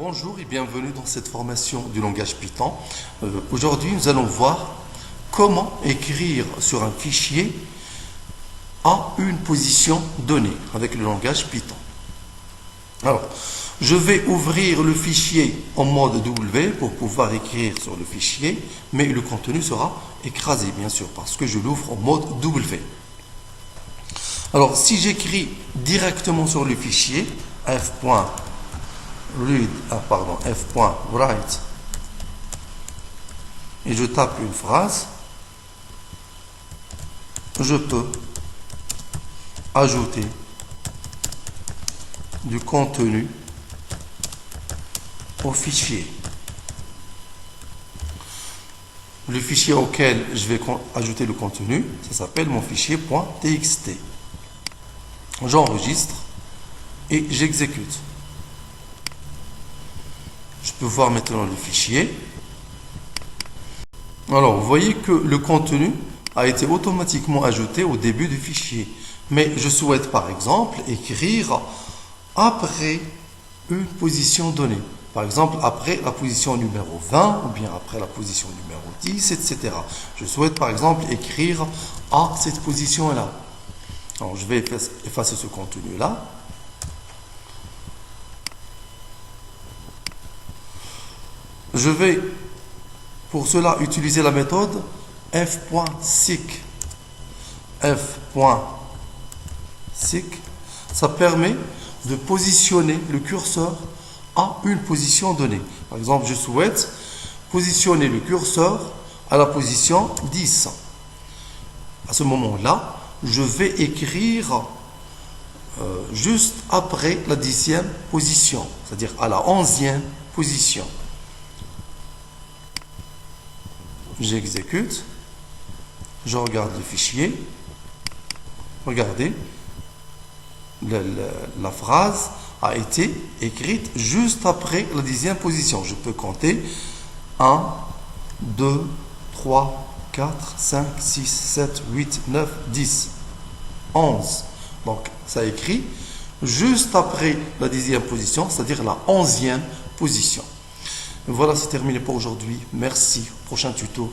Bonjour et bienvenue dans cette formation du langage Python. Aujourd'hui, nous allons voir comment écrire sur un fichier à une position donnée avec le langage Python. Alors, je vais ouvrir le fichier en mode W pour pouvoir écrire sur le fichier, mais le contenu sera écrasé, bien sûr, parce que je l'ouvre en mode W. Alors, si j'écris directement sur le fichier, f.write et je tape une phrase, je peux ajouter du contenu au fichier. Le fichier auquel je vais ajouter le contenu, ça s'appelle mon fichier .txt. J'enregistre et j'exécute. Je peux voir maintenant le fichier. Alors, vous voyez que le contenu a été automatiquement ajouté au début du fichier. Mais je souhaite par exemple écrire après une position donnée. Par exemple, après la position numéro 20 ou bien après la position numéro 10, etc. Je souhaite par exemple écrire à cette position-là. Alors, je vais effacer ce contenu-là. Je vais pour cela utiliser la méthode f.seek. f.seek, ça permet de positionner le curseur à une position donnée. Par exemple, je souhaite positionner le curseur à la position 10. À ce moment-là, je vais écrire juste après la 10e position, c'est-à-dire à la 11e position. J'exécute, je regarde le fichier, regardez, la phrase a été écrite juste après la 10e position. Je peux compter 1, 2, 3, 4, 5, 6, 7, 8, 9, 10, 11. Donc, ça écrit juste après la 10e position, c'est-à-dire la 11e position. Voilà, c'est terminé pour aujourd'hui. Merci. Prochain tuto.